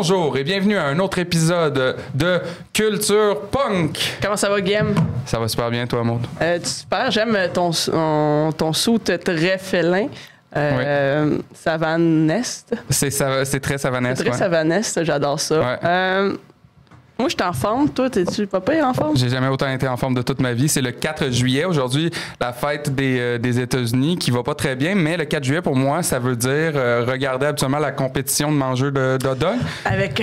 Bonjour et bienvenue à un autre épisode de Culture Punk. Comment ça va, Guillaume? Ça va super bien, toi, Maud? Super, j'aime ton suit très félin. Savaneste. C'est très savanesque. C'est très savaneste, j'adore ça. Ouais. Moi, je suis en forme. Toi, t'es-tu pas pire en forme? J'ai jamais autant été en forme de toute ma vie. C'est le 4 juillet. Aujourd'hui, la fête des États-Unis qui va pas très bien, mais le 4 juillet, pour moi, ça veut dire regarder absolument la compétition de mangeurs de hot dog Avec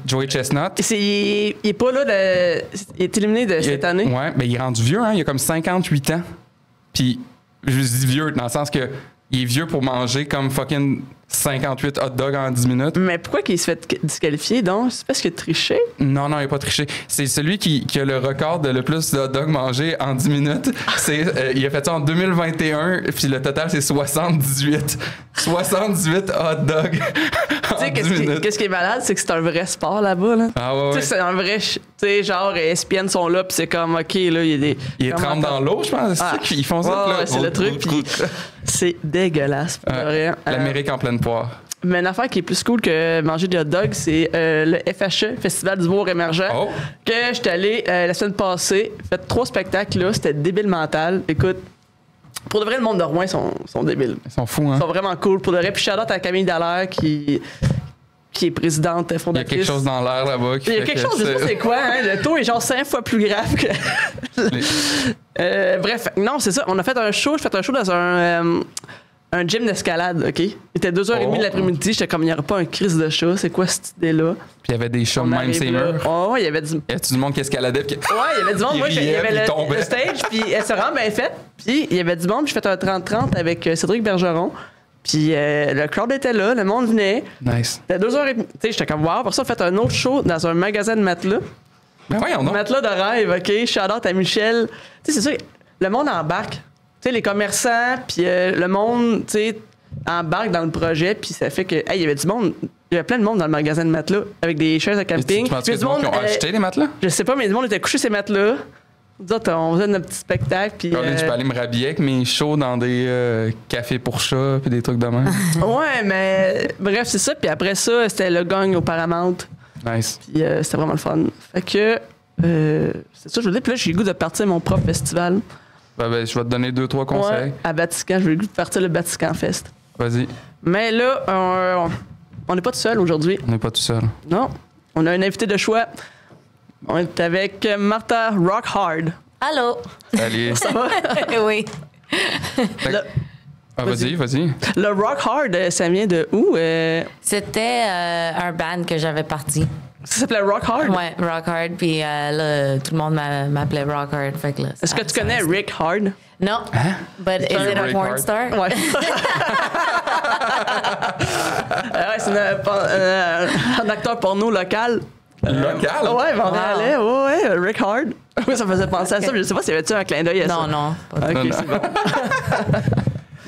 Joey Chestnut. Il est pas là, il est éliminé de cette année. Ouais, mais il est rendu vieux, hein? Il a comme 58 ans. Puis, je dis vieux dans le sens que il est vieux pour manger comme fucking 58 hot dogs en 10 minutes. Mais pourquoi qu'il se fait disqualifier, donc? C'est parce qu'il a triché? Non, il n'a pas triché. C'est celui qui a le record de le plus de hot dogs mangés en 10 minutes. Il a fait ça en 2021, puis le total, c'est 78. 78 hot dogs en 10 minutes. Qu'est-ce qui est malade, c'est que c'est un vrai sport là-bas. Là. Ah ouais, Tu sais, c'est un vrai... Tu sais, genre, ESPN sont là, puis c'est comme, OK, là, il y a des... Ils trempent dans l'eau, je pense. C'est ça qu'ils font ça. Ouais, là. c'est le truc, puis c'est dégueulasse. Pour vrai. L'Amérique en pleine poire. Mais une affaire qui est plus cool que manger des hot dogs, c'est le FHE, Festival d'humour émergent, que j'étais allé la semaine passée. Fait 3 spectacles, là. C'était débile mental. Écoute, pour de vrai, le monde de Rouen sont débiles. Ils sont fous, hein? Ils sont vraiment cool. Pour de vrai, puis shout-out à Camille Dallaire qui est présidente fondatrice. Il y a quelque chose dans l'air là-bas. Il y a quelque chose, je sais pas c'est quoi, hein? Le taux est genre 5 fois plus grave que... bref, non, c'est ça. On a fait un show. J'ai fait un show dans un gym d'escalade, OK? Il était 2h30 de l'après-midi. J'étais comme, il n'y aurait pas un crise de chat. C'est quoi cette idée-là? Puis il y avait des chats même ces murs. Oh, il y avait du... Y a-tu du monde qui escaladait? Ouais, il y avait du monde. Moi, il y avait le stage, puis elle se rend bien faite. Puis il y avait du monde. Puis j'ai fait un 30-30 avec Cédric Bergeron. Puis le crowd était là, le monde venait. Nice. C'était 2h30. Tu sais, j'étais comme, wow. Pour ça, on a fait un autre show dans un magasin de matelas. Ben voyons donc. Matelas de rêve, OK? Shout-out à Michel. Tu sais, c'est ça, le monde embarque. Tu sais, les commerçants, puis le monde, tu sais, embarque dans le projet, puis ça fait que, hey, il y avait du monde. Il y avait plein de monde dans le magasin de matelas avec des chaises à camping. Tu penses qu'il y a du monde qui ont acheté les matelas? Je sais pas, mais du monde était couché ces matelas. Nous autres, on faisait notre petit spectacle. Puis, je peux aller me rhabiller avec mes shows dans des cafés pour chats puis des trucs de même. Ouais, mais bref, c'est ça. Puis après ça, c'était le gang au Paramount. Nice. Puis c'était vraiment le fun. Fait que, c'est ça, je voulais dire. Puis là, j'ai le goût de partir mon propre festival. Ben, je vais te donner 2-3 conseils. Ouais, à Vatican, j'ai le goût de partir le Vatican Fest. Vas-y. Mais là, on n'est pas tout seul aujourd'hui. On n'est pas tout seul. Non. On a un invité de choix. On est avec Martha Rockhard. Allô? Salut. Ça va? Oui. Vas-y. Le Rockhard, ça vient de où? C'était un band que j'avais parti. Ça s'appelait Rockhard? Ouais, Rockhard. Puis là, tout le monde m'appelait Rockhard. Fait que là, est-ce que tu connais Rick Hard? Non. But is it a porn star? Ouais. C'est un acteur porno local. Local? Ouais, montréalais. Ouais, Rick Hard. Oui, ça faisait penser à ça. Je sais pas s'il y avait-tu un clin d'œil à ça. Non. Pas OK, c'est bon.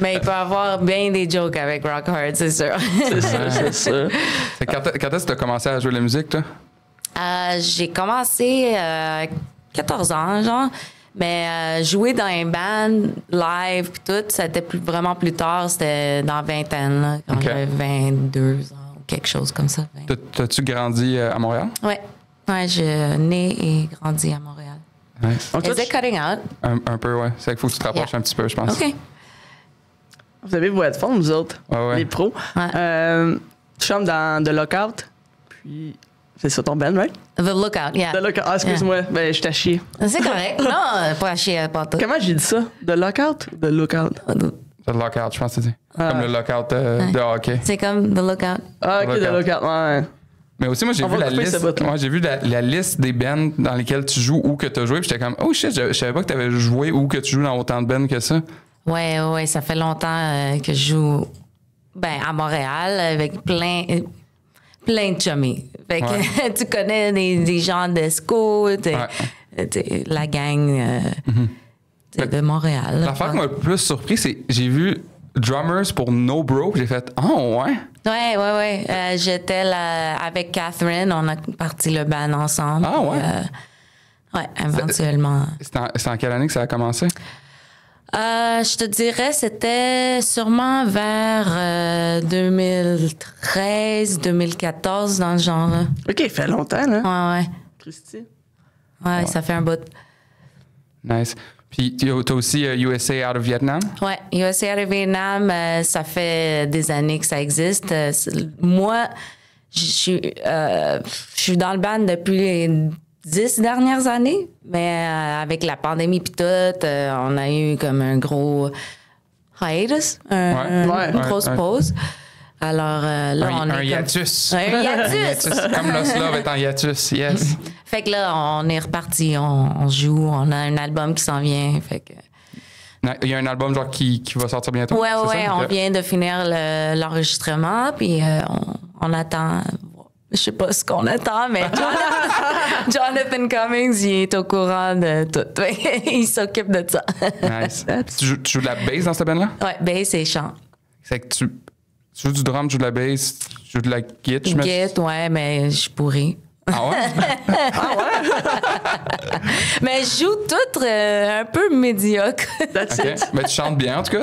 Mais il peut avoir bien des jokes avec Rockhard, c'est sûr. C'est ça. Quand est-ce que tu as commencé à jouer de la musique, toi? J'ai commencé 14 ans, genre. Mais jouer dans un band live puis tout, c'était vraiment plus tard. C'était dans la vingtaine, là, quand j'avais 22 ans ou quelque chose comme ça. T'as-tu grandi à Montréal? Ouais, j'ai né et grandi à Montréal. Nice. Is it cutting out? Un peu, ouais. C'est qu'il faut que tu te rapproches un petit peu, je pense. OK. Vous avez vos headphones, vous autres, les pros. Ouais. Tu chantes dans The Lookout, puis c'est ça ton band, right? The Lookout, yeah. The Lookout. Ah, excuse-moi, ben, je t'ai chié. C'est correct. Non, pas à chier, pas tout. Comment j'ai dit ça? The Lookout ou The Lookout? The Lockout, je pense que c'est comme le lockout de hockey. C'est comme The Lookout. Ah, OK, The Lookout, ouais. Mais aussi, moi, j'ai vu la liste. Moi, j'ai vu la liste des bands dans lesquelles tu joues ou que tu as joué, puis j'étais comme, oh shit, je savais pas que tu avais joué ou que tu joues dans autant de bands que ça. Ouais, ça fait longtemps que je joue à Montréal avec plein de chummies. Fait que tu connais des gens d'Esco, la gang de Montréal. L'affaire qui m'a le plus surpris, c'est j'ai vu Drummers pour No Bro, j'ai fait « Oh, ouais! » Ouais. J'étais là avec Catherine, on a parti le band ensemble. Ah, ouais? Ouais, éventuellement. C'est en quelle année que ça a commencé? Je te dirais, c'était sûrement vers 2013, 2014, dans ce genre-là. OK, il fait longtemps, là. Ouais. Christy. Ouais, ça fait un bout. Nice. Puis, t'as aussi USA Out of Vietnam? Ouais, USA Out of Vietnam, ça fait des années que ça existe. Moi, je suis dans le band depuis les 10 dernières années, mais avec la pandémie pis tout, on a eu comme un gros hiatus, une grosse pause. Alors là, on est un hiatus. Un hiatus! Comme Lost Love est en hiatus, yes. Fait que là, on est reparti, on joue, on a un album qui s'en vient, fait que... Il y a un album genre qui va sortir bientôt? Ouais, ça? on vient de finir l'enregistrement, puis on attend... Je sais pas ce qu'on attend, mais Jonathan Cummings, il est au courant de tout. Il s'occupe de ça. Nice. Tu joues de la bass dans cette band-là? Ouais, bass et chant. C'est que tu joues du drum, tu joues de la bass, tu joues de la guitare, je me... Guitare, ouais, mais je suis pourrie. Ah ouais? Mais je joue toutes un peu médiocre. That's OK. it. Mais tu chantes bien, en tout cas.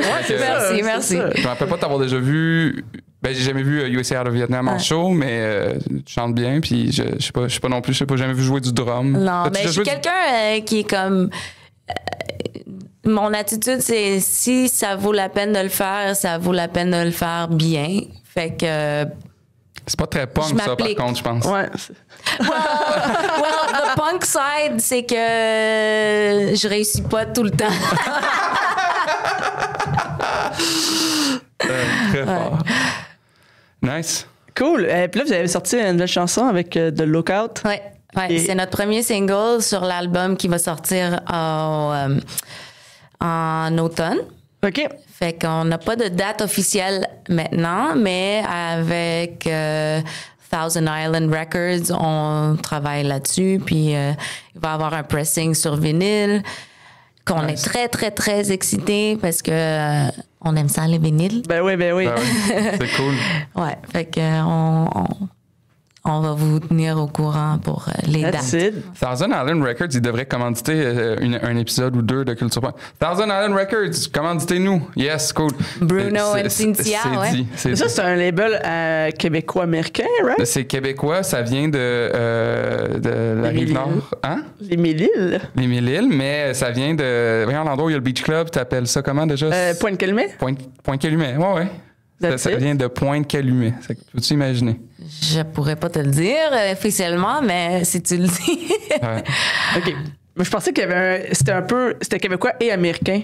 Merci. Je me rappelle pas t'avoir déjà vu... Ben, j'ai jamais vu USA Out of Vietnam en show, mais tu chantes bien, puis je sais pas non plus, j'ai jamais vu jouer du drum. Non, mais je suis quelqu'un qui est comme... mon attitude, c'est si ça vaut la peine de le faire, ça vaut la peine de le faire bien. Fait que... C'est pas très punk, ça, par contre, je pense. Ouais. Well, the punk side, c'est que je réussis pas tout le temps. Très fort. Nice. Cool. Puis là, vous avez sorti une nouvelle chanson avec The Lookout. Ouais. Et... c'est notre premier single sur l'album qui va sortir en automne. OK. Fait qu'on n'a pas de date officielle maintenant, mais avec Thousand Island Records, on travaille là-dessus. Puis il va y avoir un pressing sur vinyle qu'on est très, très, très excités parce que on aime ça, les vinyles. Ben oui. C'est cool. Ouais, fait que on va vous tenir au courant pour les That's dates. it. Thousand Island Records, ils devraient commanditer un épisode ou deux de Culture Pop. Thousand Island Records, commanditez-nous. Yes, cool. Bruno et Cynthia, ouais. Dit, Ça, c'est un label québécois-américain, right? C'est québécois, ça vient de la Rive-Nord. Hein? Les Mille-Îles. Les Mille-Îles, mais ça vient de... Voyons l'endroit où il y a le Beach Club, t'appelles ça comment déjà? Pointe-Calumet? Pointe-Calumet, ouais. Ça vient de Pointe-Calumet. Peux-tu imaginer? Je pourrais pas te le dire officiellement, mais si tu le dis. Ouais. OK. Mais je pensais qu'il y avait c'était québécois et américain.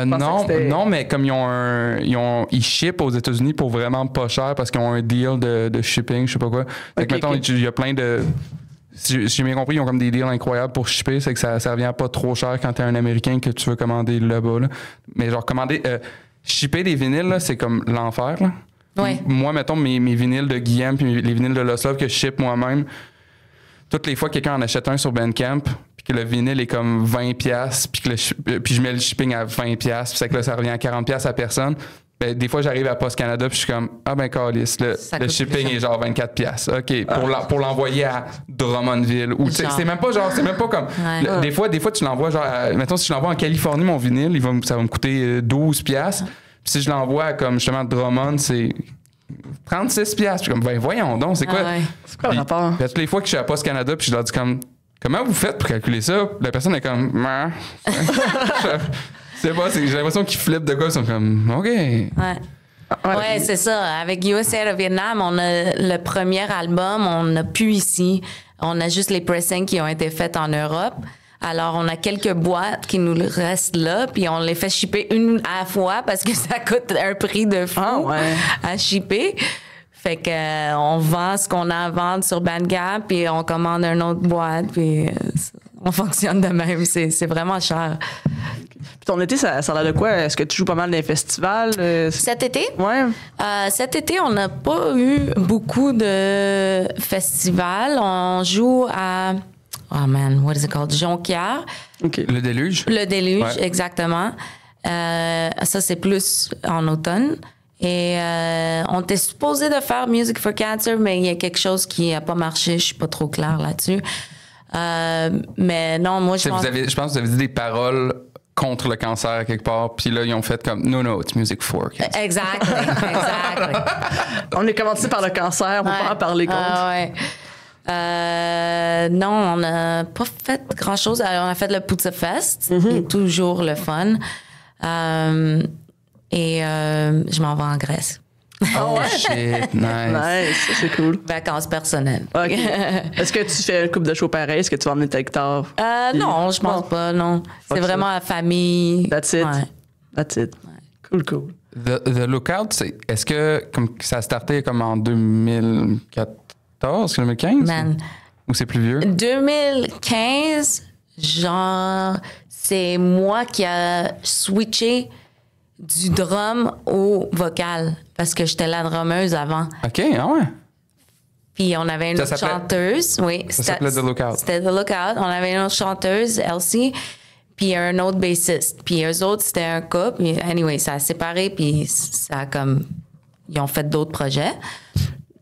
Non, mais comme ils shippent aux États-Unis pour vraiment pas cher parce qu'ils ont un deal de shipping, je sais pas quoi. Fait que mettons, il y a plein de... Si j'ai bien compris, ils ont comme des deals incroyables pour shipper, c'est que ça revient pas trop cher quand t'es un Américain que tu veux commander là-bas. Là. Mais genre, shipper des vinyles, là, c'est comme l'enfer. Là. Ouais. Moi, mettons, mes vinyles de Guillaume puis les vinyles de Lost Love que je ship moi-même, toutes les fois que quelqu'un en achète un sur Bandcamp puis que le vinyle est comme 20$, puis je mets le shipping à 20$, puis c'est que là, ça revient à 40$ à personne, ben, des fois, j'arrive à Post Canada puis je suis comme, ah ben câlisse, le shipping est genre 24$. OK, pour l'envoyer à Drummondville. Ou c'est même pas comme... Ouais. Des fois, tu l'envoies genre... mettons, si je l'envoie en Californie, mon vinyle, ça va me coûter 12$. Puis si je l'envoie à, comme justement Drummond, c'est 36$. Puis je suis comme, ben voyons donc, c'est quoi? Ouais. C'est quoi le rapport? Puis toutes les fois que je suis à Post Canada puis je leur dis comme, comment vous faites pour calculer ça? La personne est comme, c'est pas, j'ai l'impression qu'ils flippent de quoi, ils sont comme, OK. Ouais, c'est ça. Avec USA Out of Vietnam, on a le premier album, on n'a plus ici. On a juste les pressings qui ont été faits en Europe. Alors, on a quelques boîtes qui nous restent là, puis on les fait shipper une à la fois parce que ça coûte un prix de fou à shipper. Fait que on vend ce qu'on a à vendre sur Bandcamp, puis on commande une autre boîte, puis on fonctionne de même. C'est vraiment cher. Puis ton été, ça a l'air de quoi? Est-ce que tu joues pas mal dans les festivals? Cet été? Ouais. Cet été, on n'a pas eu beaucoup de festivals. On joue à... Oh man, what is it called? Jonquière. OK. Le Déluge? Le Déluge, exactement. Ça, c'est plus en automne. Et on était supposé de faire Music for Cancer, mais il y a quelque chose qui n'a pas marché. Je suis pas trop claire là-dessus. Mais non, moi, je pense que vous avez dit des paroles contre le cancer quelque part. Puis là, ils ont fait comme, no, it's music for kids. Exactly. On est commencé par le cancer, on peut pas en parler contre. Non, on n'a pas fait grand-chose. On a fait le Poutsa Fest, qui est toujours le fun. Et je m'en vais en Grèce. Oh shit, nice. Nice, c'est cool. Vacances personnelles. OK. Est-ce que tu fais une couple de shows pareil? Est-ce que tu vas emmener ta guitare? Non, je pense pas, non. C'est vraiment la famille. That's it. Ouais. That's it. Cool. The Lookout, est-ce que comme ça a starté comme en 2014, 2015? Man. Ou c'est plus vieux? 2015, genre, c'est moi qui a switché du drum au vocal parce que j'étais la drummeuse avant. OK, ah ouais. Puis on avait une autre chanteuse. Oui, ça s'appelait The Lookout. C'était The Lookout. On avait une autre chanteuse, Elsie, puis un autre bassiste. Puis eux autres, c'était un couple. Anyway, ça a séparé, puis ça a comme... Ils ont fait d'autres projets.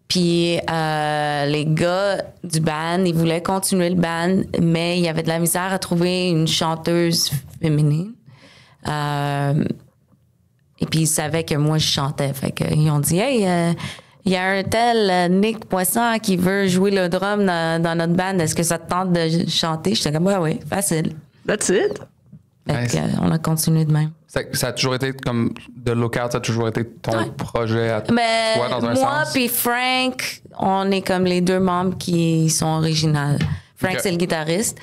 Puis les gars du band, ils voulaient continuer le band, mais il y avait de la misère à trouver une chanteuse féminine. Et puis ils savaient que moi, je chantais. Fait qu'ils ont dit, hey, il y a un tel Nick Poisson qui veut jouer le drum dans notre band. Est-ce que ça te tente de chanter? J'étais comme, oui, facile. That's it. Fait nice. On a continué de même. Ça a toujours été comme The Lookout, ça a toujours été ton projet à toi dans un sens? Moi puis Frank, on est comme les deux membres qui sont originales. Frank, c'est le guitariste.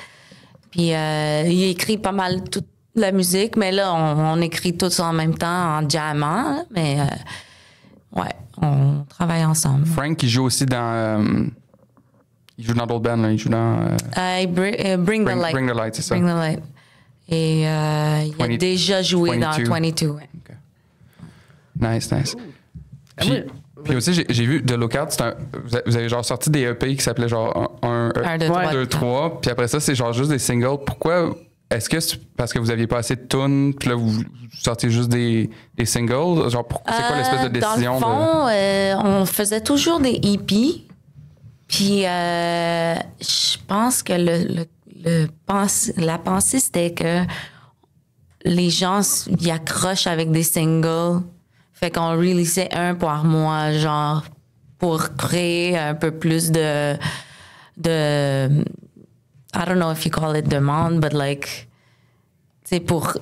Puis il écrit pas mal toute la musique, mais là, on écrit tous en même temps, en jammant. Mais ouais, on travaille ensemble. Frank, il joue aussi dans... il joue dans d'autres bands, là. Il joue dans... Bring the Light. Bring the Light, c'est ça. Bring the Light. Et il a déjà joué dans 22. Ouais. Okay. Nice. Puis aussi, j'ai vu The Lookout, vous avez genre sorti des EP qui s'appelaient genre 1, 2, 3. Puis après ça, c'est genre juste des singles. Pourquoi? Est-ce que c'est parce que vous aviez pas assez de tunes, puis là, vous sortiez juste des singles? Genre, c'est quoi l'espèce de décision? Dans le fond, on faisait toujours des EP. Puis je pense que la pensée, c'était que les gens y accrochent avec des singles. Fait qu'on releasait un par mois, genre, pour créer un peu plus de I don't know if you call it demande, but like, c'est pour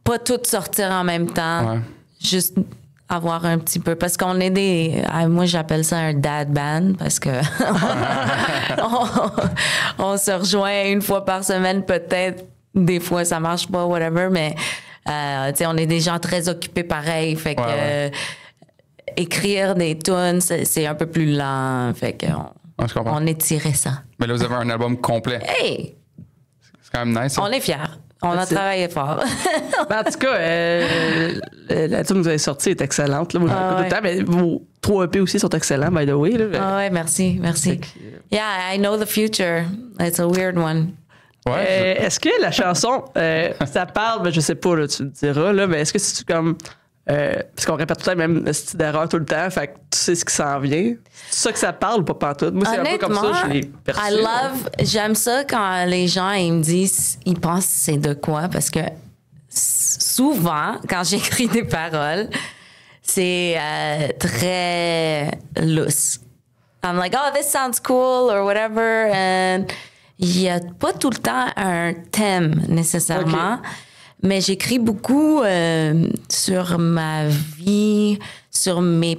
pas tout sortir en même temps. Ouais. Juste avoir un petit peu, parce qu'on est moi j'appelle ça un dad band parce que on se rejoint une fois par semaine peut-être, des fois ça marche pas, whatever, mais tu sais, on est des gens très occupés pareil, fait que écrire des tunes c'est un peu plus lent, fait que on étirait ça. Mais là vous avez un album complet. Hey! C'est quand même nice. On est fiers. On a travaillé fort. En tout cas, la tune que vous avez sortie est excellente. Là. Moi, tout le temps, mais vos 3 EP aussi sont excellents, by the way. Ouais, merci. Yeah, I know the future. It's a weird one. Ouais, est-ce que la chanson, ça parle, ben, je sais pas, là, tu me diras, là, mais est-ce que c'est comme... parce qu'on répète tout le temps même le style d'erreur tout le temps, fait que tu sais ce qui s'en vient. C'est ça que ça parle, pas pantoute. Moi, c'est un peu comme ça, je l'ai perçu. J'aime ça quand les gens ils me disent, ils pensent c'est de quoi, parce que souvent, quand j'écris des paroles, c'est très loose. I'm like, oh, this sounds cool, or whatever, and il n'y a pas tout le temps un thème, nécessairement. Okay. Mais j'écris beaucoup sur ma vie, sur mes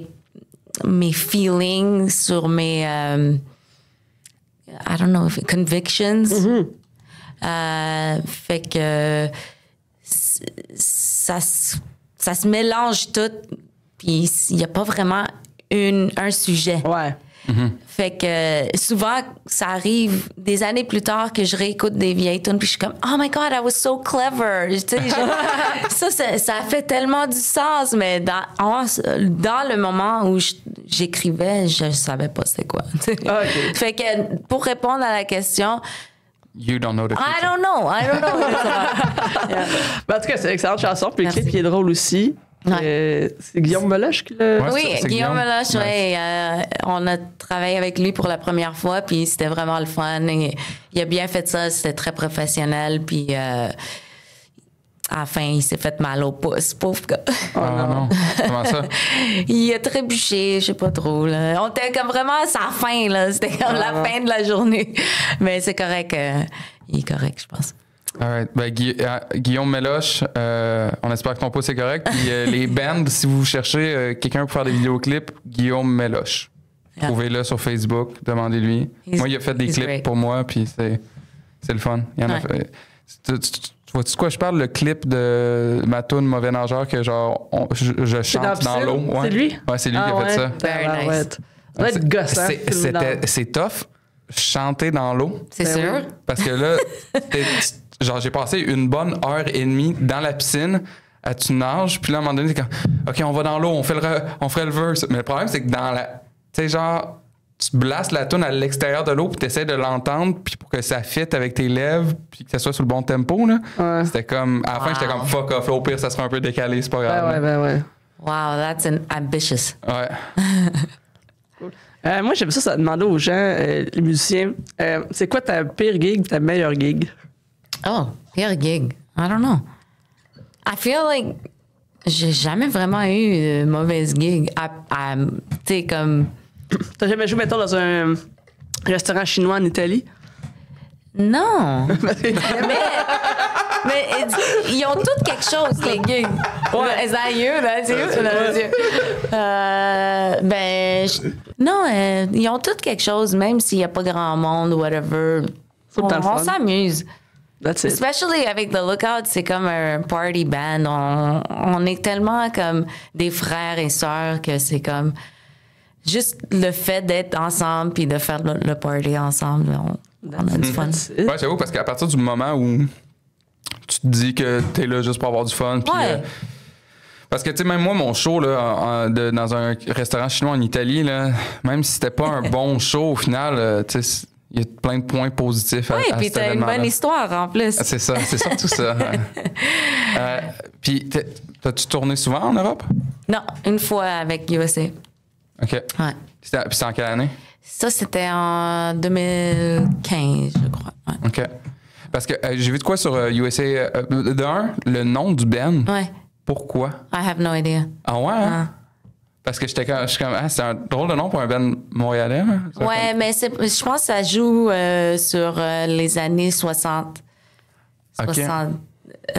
feelings, sur mes I don't know, convictions. Fait que ça se mélange tout, puis il n'y a pas vraiment un sujet. Ouais. Fait que souvent, ça arrive des années plus tard que je réécoute des vieilles tunes puis je suis comme « Oh my God, I was so clever! » Ça fait tellement du sens, mais dans le moment où j'écrivais, je savais pas c'était quoi. Okay. Fait que pour répondre à la question... You don't know the future. I don't know. Yeah. Ben, en tout cas, c'est une excellente chanson, puis le clip qui est drôle aussi. Ouais. C'est Guillaume Meloche qui l'a... Oui, Guillaume Meloche, oui. On a travaillé avec lui pour la première fois, puis c'était vraiment le fun. Et il a bien fait ça, c'était très professionnel, puis à la fin, il s'est fait mal au pouce, pauvre gars. Oh non. Comment ça? Il a trébuché, je sais pas trop. Là. On était comme vraiment à sa fin, là. C'était comme la fin de la journée. Mais c'est correct. Il est correct, je pense. Alright. Ben, Guillaume Meloche, on espère que ton pouce est correct. Puis les bands, si vous cherchez quelqu'un pour faire des vidéoclips, Guillaume Meloche. Yeah. Trouvez-le sur Facebook, demandez-lui. Moi, il a fait des clips great. pour moi, puis c'est le fun. Il en a fait. Tu vois-tu de quoi je parle? Le clip de ma toune Mauvais Nageur que genre je chante dans l'eau. Ouais. C'est lui? Ouais, c'est lui qui a fait ça. Very nice. Ça doit être gossant. C'est tough, chanter dans l'eau. C'est sûr? Parce que là, genre j'ai passé une bonne heure et demie dans la piscine à tu nages, puis là, à un moment donné, c'est comme, OK, on va dans l'eau, on ferait le verse. Mais le problème, c'est que dans la... Tu sais, genre... Tu blastes la toune à l'extérieur de l'eau puis tu essaies de l'entendre puis pour que ça fitte avec tes lèvres puis que ça soit sur le bon tempo là. Ouais. C'était comme à la fin j'étais comme fuck off là, au pire ça sera un peu décalé, c'est pas grave. Ouais. Wow, that's ambitious. Ouais. Cool. Moi j'aime ça demander aux gens les musiciens c'est quoi ta pire gig et ta meilleure gig? Oh, pire gig. I don't know. I feel like j'ai jamais vraiment eu de mauvaise gig. Tu sais comme T'as jamais joué, mettons, dans un restaurant chinois en Italie? non. mais ils ont tous quelque chose, les gigs. Ouais. Is that you? That's you? Non, ils ont tous quelque chose, même s'il n'y a pas grand monde ou whatever. On s'amuse. That's it. Especially avec The Lookout, c'est comme un party band. On est tellement comme des frères et sœurs que c'est comme... Juste le fait d'être ensemble puis de faire le party ensemble, on a du fun. Ouais, j'avoue, parce qu'à partir du moment où tu te dis que t'es là juste pour avoir du fun, puis parce que, tu sais, même moi, mon show là, dans un restaurant chinois en Italie, là, même si c'était pas un bon show, au final, tu sais, il y a plein de points positifs à cet événement. Oui, puis t'as une bonne histoire en plus. C'est ça, c'est surtout ça. Puis, t'as-tu tourné souvent en Europe? Non, une fois avec USA. OK. Ouais. Puis c'était en quelle année? Ça, c'était en 2015, je crois. Ouais. OK. Parce que j'ai vu de quoi sur USA. Le nom du band. Ouais. Pourquoi? I have no idea. Ah ouais? Hein? Parce que je suis comme, c'est un drôle de nom pour un band montréalais. Hein? Ouais, mais je pense que ça joue sur les années 60. OK. 60.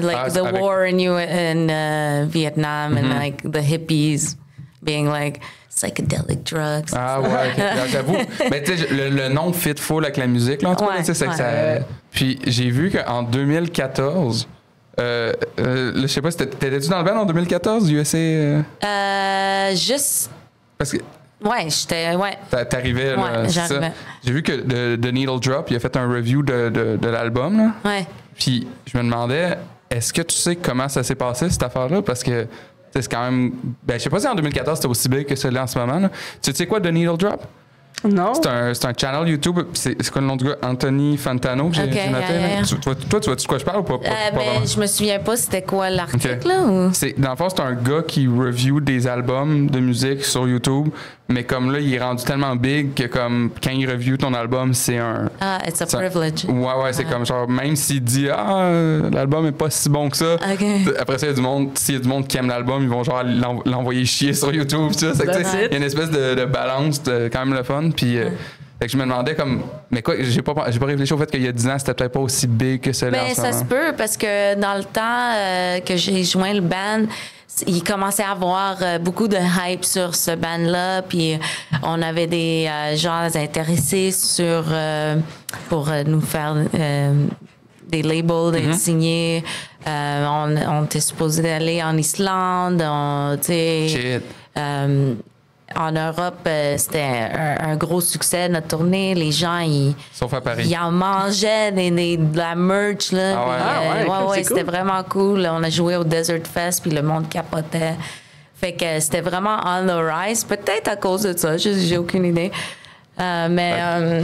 Like the war in Vietnam and like the hippies being like psychedelic drugs. Ah ouais, j'avoue. Mais tu sais, le nom fit full avec la musique, là, en tout cas. C'est que ça... Puis j'ai vu qu'en 2014, je sais pas, t'étais-tu dans le band en 2014, USA? Juste... Parce que... Ouais, j'étais... Ouais. T'arrivais, là, ouais, j'arrivais. J'ai vu que The Needle Drop, il a fait un review de l'album, là. Ouais. Puis je me demandais, est-ce que tu sais comment ça s'est passé, cette affaire-là? Parce que c'est quand même... Ben, je sais pas si en 2014, c'était aussi big que celui-là en ce moment, là. Tu sais quoi, The Needle Drop? Non. C'est un channel YouTube. C'est quoi le nom du gars? Anthony Fantano, que j'ai noté. Yeah. Toi, tu vois de quoi je parle ou pas? Ben, je me souviens pas c'était quoi l'article, là? Ou... Dans le fond, c'est un gars qui review des albums de musique sur YouTube, mais comme là, il est rendu tellement big que comme quand il review ton album, c'est un... Ah, it's a privilege. Ouais, c'est comme genre, même s'il dit « Ah, l'album est pas si bon que ça okay. », après ça, s'il y a du monde qui aime l'album, ils vont genre l'envoyer chier sur YouTube, tu sais. Il y a une espèce de balance, quand même le fun. Puis, fait que je me demandais comme, mais quoi, j'ai pas réfléchi au fait qu'il y a 10 ans, c'était peut-être pas aussi big que celui-là. Ben, ça se peut, parce que dans le temps que j'ai joint le band, il commençait à avoir beaucoup de hype sur ce band-là, puis on avait des gens intéressés pour nous faire des labels, d'être signés. On était supposé d'aller en Islande, en Europe, c'était un gros succès, notre tournée. Les gens, sauf à Paris. Ils en mangeaient de la merch. Là, ouais, c'était vraiment cool. On a joué au Desert Fest, puis le monde capotait. Fait que c'était vraiment on the rise. Peut-être à cause de ça, j'ai aucune idée. Mais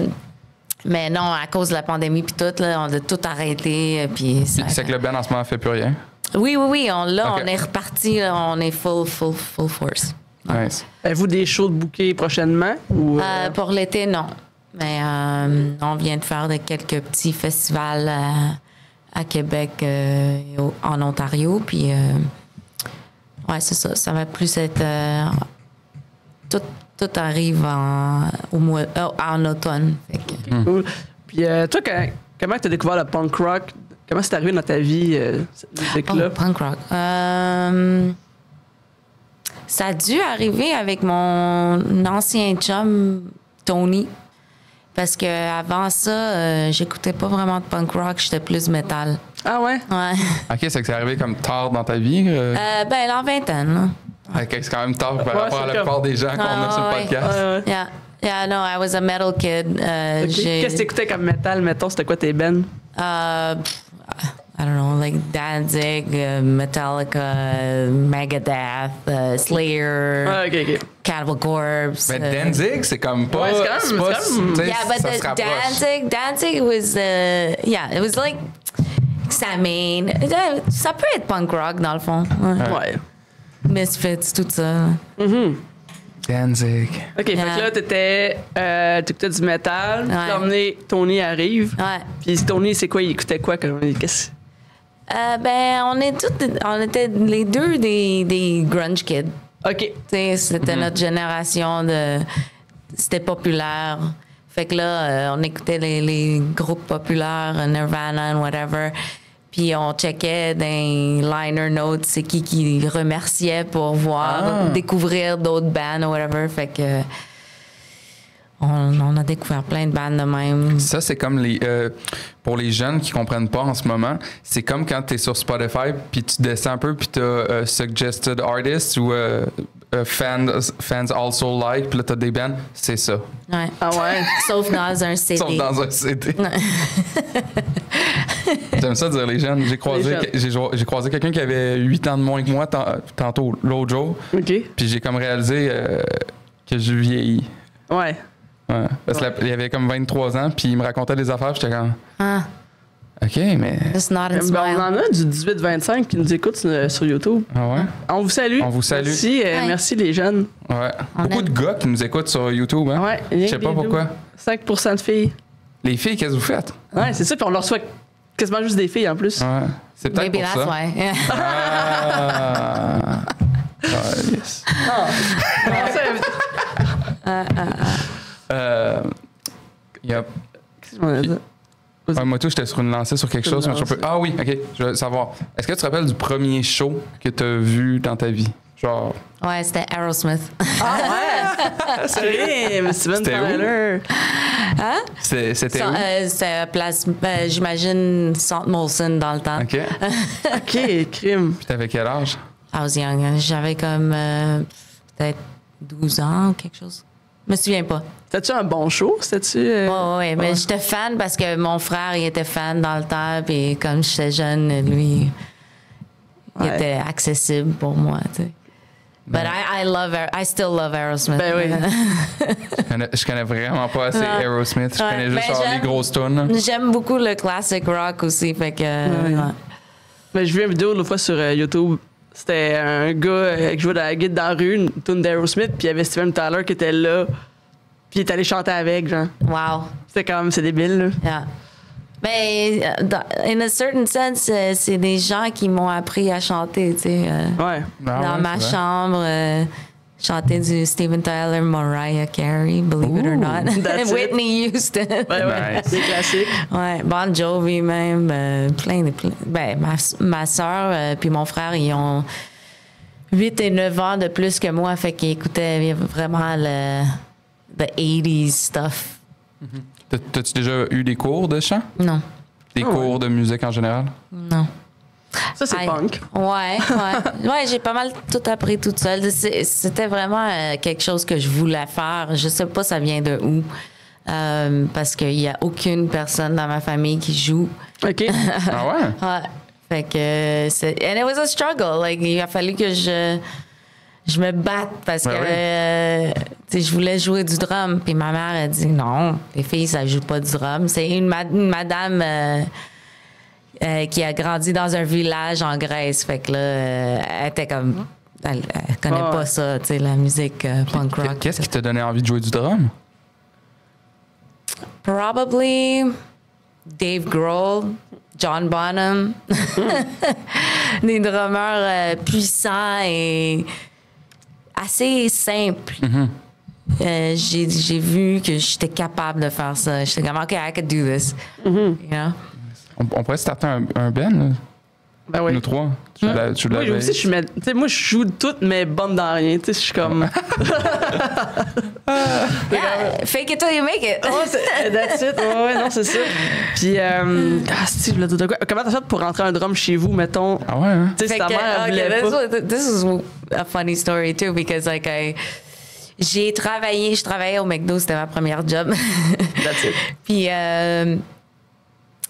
non, à cause de la pandémie puis tout, là, on a tout arrêté. Puis c'est que le band en ce moment fait plus rien? Oui, on est reparti. Là, on est full force. Nice. Avez-vous des shows de booker prochainement? Ou, pour l'été, non. Mais on vient de faire quelques petits festivals à Québec et en Ontario. Puis, ouais, c'est ça. Ça va plus être... tout arrive en automne. Fait que, Cool. Puis toi, comment tu as découvert le punk rock? Comment c'est arrivé dans ta vie, cette musique-là? punk rock. Ça a dû arriver avec mon ancien chum, Tony. Parce que avant ça, j'écoutais pas vraiment de punk rock, j'étais plus métal. Ah ouais? Ouais. OK, c'est que c'est arrivé comme tard dans ta vie. Ben, en vingtaine, là. OK, c'est quand même tard par rapport à la c'est plupart des gens qu'on a sur le ouais. podcast. Ouais. Yeah, no, I was a metal kid. Qu'est-ce que t'écoutais comme métal, mettons? C'était quoi tes bands? I don't know, like Danzig, Metallica, Megadeth, Slayer, OK. Cannibal Corpse. Mais Danzig, c'est comme pas. Ouais, c'est quand même- pas- c'est quand même- tu sais, Yeah, but ça se rapproche. Danzig was, it was like Samhain. Ça peut être punk rock dans le fond. Ouais. Ouais. Misfits, tout ça. Danzig. OK, fait que là, t'écoutais du métal. Tu Ouais. t'as emmené Tony arrive. Ouais. Puis Tony, c'est quoi? Il écoutait quoi? Qu'est-ce... Ben, on était les deux des grunge kids. OK. Tu sais, c'était notre génération c'était populaire. Fait que là, on écoutait les groupes populaires, Nirvana and whatever. Puis on checkait dans les liner notes c'est qui remerciait pour découvrir d'autres bands ou whatever. Fait que on a découvert plein de bandes de même. Ça, c'est comme pour les jeunes qui comprennent pas en ce moment, c'est comme quand tu es sur Spotify, puis tu descends un peu, puis tu as Suggested Artists ou fans Also Like, puis là, tu as des bands. C'est ça. Ouais. Ah ouais? Sauf dans un CD. Sauf dans un CD. J'aime ça dire les jeunes. J'ai croisé quelqu'un qui avait 8 ans de moins que moi tantôt, l'autre jour. OK. Puis j'ai comme réalisé que je vieillis. Ouais. Ouais. Parce qu'il avait comme 23 ans, puis il me racontait des affaires, j'étais comme... Ah, OK, mais... it's not a Ben, smile. on en a du 18-25 qui nous écoutent sur YouTube. Ah ouais? On vous salue. On vous salue. Merci, Ouais. merci les jeunes. Ouais. On Beaucoup aime. de gars qui nous écoutent sur YouTube, hein? Ouais. Je sais pas pourquoi. 5% de filles. Les filles, qu'est-ce que vous faites? Ouais, c'est ça. Puis on leur reçoit quasiment juste des filles en plus. Ouais. C'est peut-être Maybe pour that's ça. why. Ah. Ah, yes. Yep. Qu'est-ce qu'on a dit? Ouais, moi, tout, j'étais sur une lancée sur quelque chose. Mais Ah oui, OK. Je veux savoir. Est-ce que tu te rappelles du premier show que tu as vu dans ta vie? Genre... Ouais, c'était Aerosmith. Ah ouais! Sérieux, Steven C'était où? Tyler. C'était où? C'était place, j'imagine, Centre Molson dans le temps. OK. OK, crime. Puis t'avais quel âge? I was young. J'avais comme peut-être 12 ans ou quelque chose. Je me souviens pas. C'était-tu un bon show? C'était-tu... Ouais, mais j'étais fan parce que mon frère, il était fan dans le temps. Puis comme j'étais jeune, lui, il Ouais. était accessible pour moi, tu sais. But I still love Aerosmith. Ben oui. Je connais vraiment pas assez Ouais. Aerosmith. Je Ouais. connais juste Ben, genre les j'aime- grosses tunes. là. J'aime beaucoup le classic rock aussi, fait que... ouais. Mais j'ai vu une vidéo l'autre fois sur YouTube. C'était un gars qui jouait dans la guide dans la rue, une tune d'Aerosmith, puis il y avait Steven Tyler qui était là, puis il est allé chanter avec, genre. Wow. C'était comme, c'est débile, là. Yeah. Mais, in a certain sense, c'est des gens qui m'ont appris à chanter, tu sais. Ouais. Ah Dans ouais, ma c'est vrai. chambre, chanter du Steven Tyler, Mariah Carey, believe it or not. that's it. Whitney Houston. Ouais, ouais. Nice. Des classiques. Ouais, Bon Jovi même, plein. Ben, ma soeur puis mon frère, ils ont 8 et 9 ans de plus que moi, fait qu'ils écoutaient vraiment the 80s stuff. T'as-tu déjà eu des cours de chant? Non, Des cours de musique en général? non. Ça, c'est Aïe. punk. Ouais. Ouais, j'ai pas mal tout appris toute seule. C'était vraiment quelque chose que je voulais faire. Je sais pas ça vient de où. Parce qu'il y a aucune personne dans ma famille qui joue. OK. Ah ouais? Ouais. Fait que and it was a struggle. Like, il a fallu que je me batte parce que tu sais, je voulais jouer du drum. Puis ma mère a dit non, les filles, ça joue pas du drum. C'est une madame qui a grandi dans un village en Grèce. Fait que là, elle était comme. Elle connaît pas ça, tu sais, la musique punk rock. Qu'est-ce qui t'a donné envie de jouer du drum? Probably Dave Grohl, John Bonham, des drummers puissants et assez simples. J'ai vu que j'étais capable de faire ça. J'étais comme, OK, I could do this. You know? On pourrait starter un band, là. Ben oui. Nous trois. Tu Moi, aussi, moi, je joue toutes mes bonnes dans rien. Tu sais, je suis comme. Fake it till you make it. That's it. Ouais, non, c'est ça. Puis, si, je voulais dire de quoi. Comment t'as fait pour rentrer un drum chez vous, mettons? Ah ouais, hein? Tu sais, ta mère, elle voulait pas. This is a funny story too, because like je travaillais au McDo, c'était ma première job. That's it. Puis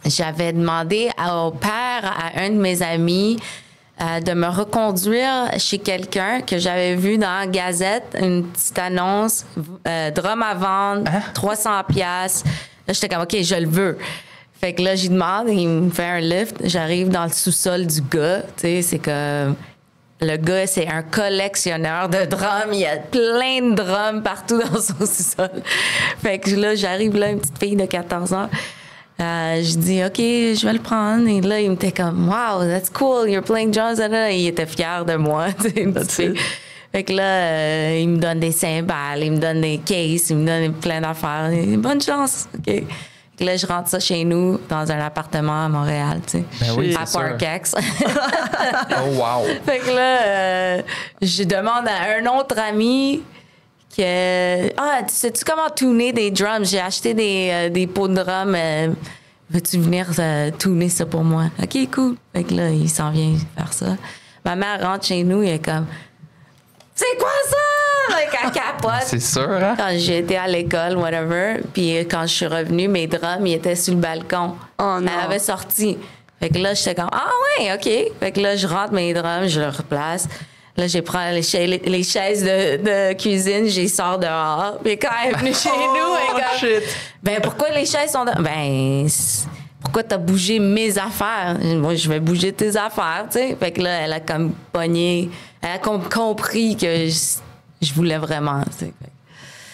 j'avais demandé au père à un de mes amis de me reconduire chez quelqu'un que j'avais vu dans la Gazette, une petite annonce, drum à vendre, 300 pièces. Là, j'étais comme, OK, je le veux. Fait que là, j'y demande, il me fait un lift. J'arrive dans le sous-sol du gars. Tu sais, c'est comme... Le gars, c'est un collectionneur de drums. Il y a plein de drums partout dans son sous-sol. Fait que là, j'arrive là, une petite fille de 14 ans. Je dis, OK, je vais le prendre. Et là, il me était comme, wow, that's cool, you're playing drums. Et il était fier de moi. Fait que là, il me donne des cymbales, il me donne des cases, il me donne plein d'affaires. Bonne chance. OK. Fait que là, je rentre ça chez nous, dans un appartement à Montréal, tu sais. Ben oui, à Parkex. Oh, wow. Fait que là, je demande à un autre ami sais-tu comment tuner des drums? J'ai acheté des pots de drums. Veux-tu venir tuner ça pour moi? OK, cool. Fait que là, il s'en vient faire ça. Ma mère rentre chez nous, elle est comme, c'est quoi ça? Like, elle capote. C'est sûr, hein? Quand j'étais à l'école, whatever. Puis quand je suis revenue, mes drums, ils étaient sur le balcon. Oh non. Elle avait sorti. Fait que là, j'étais comme, ah ouais, OK. Fait que là, je rentre mes drums, je les replace. Là, j'ai pris les chaises de cuisine, j'y sors dehors. Puis quand elle est venue chez nous, elle est comme, shit. ben pourquoi les chaises sont dehors? Ben, pourquoi t'as bougé mes affaires? Moi, je vais bouger tes affaires, tu sais. Fait que là, elle a comme pogné, elle a compris que je voulais vraiment, tu sais.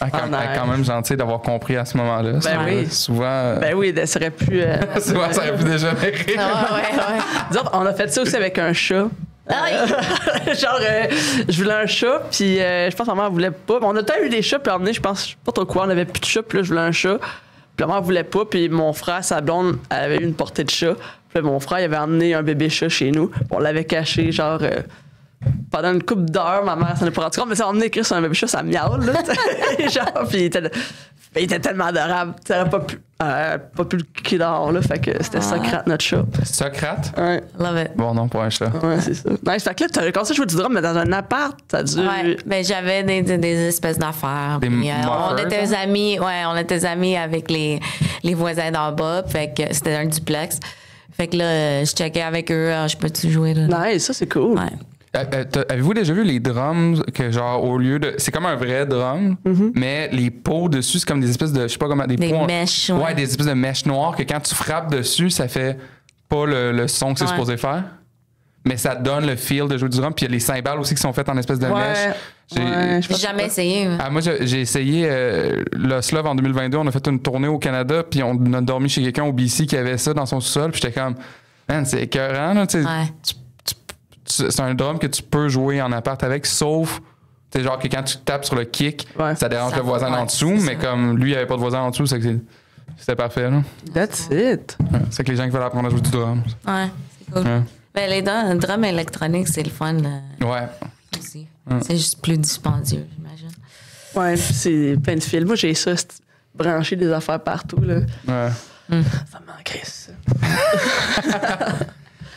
Elle est quand même gentille d'avoir compris à ce moment-là. Ben oui. Souvent. Ben oui, ça aurait pu. Souvent, ça aurait pu dégénérer. Ouais. Disons, on a fait ça aussi avec un chat. Genre, je voulais un chat, puis je pense que ma mère voulait pas. On a tant eu des chats, puis emmené, je sais pas trop quoi, on avait plus de chat, puis là, je voulais un chat. Puis la mère voulait pas, puis mon frère, sa blonde, elle avait eu une portée de chat. Puis là, mon frère, il avait emmené un bébé chat chez nous. On l'avait caché, genre, pendant une couple d'heures, ma mère s'en est pas rendue compte, mais ça a emmené Chris un bébé chat, ça miaule, là. Genre, puis il était tellement adorable. Tu n'aurais pas pu le kicker dehors, là. Fait que c'était Socrate, notre chat. Socrate? Ouais. Love it. Bon, non, pour un chat. Ouais, c'est ça. Nice. Fait que là, t'as commencé à jouer du drum, mais dans un appart, t'as dû. Ouais, ben j'avais des espèces d'affaires. Des Puis, on muffers, était ça? amis, on était amis avec les voisins d'en bas. Fait que c'était un duplex. Fait que là, je checkais avec eux, je peux-tu jouer là? Nice, ça, c'est cool. Ouais. Avez-vous déjà vu les drums que genre au lieu de c'est comme un vrai drum mais les pots dessus c'est comme des espèces de je sais pas comment des pots mèches ouais des espèces de mèches noires que quand tu frappes dessus ça fait pas le son que c'est supposé faire mais ça donne le feel de jouer du drum puis il y a les cymbales aussi qui sont faites en espèce de mèche. J'ai jamais essayé. Moi j'ai essayé le Slove en 2022 on a fait une tournée au Canada puis on a dormi chez quelqu'un au BC qui avait ça dans son sous-sol puis j'étais comme man c'est écœurant là tu sais c'est un drum que tu peux jouer en appart avec, sauf, tu sais, genre que quand tu tapes sur le kick, ça dérange le voisin en dessous, mais comme lui, il n'y avait pas de voisin en dessous, c'est que c'était parfait, là. That's it. Ouais, c'est que les gens qui veulent apprendre à jouer du drum. Ouais, c'est cool. Ouais. Ben, les drums électroniques, c'est le fun Ouais. aussi. C'est juste plus dispendieux, j'imagine. Ouais, c'est plein de fils. Moi, j'ai ça, brancher des affaires partout, là. Ouais. Ça me manquerait, ça.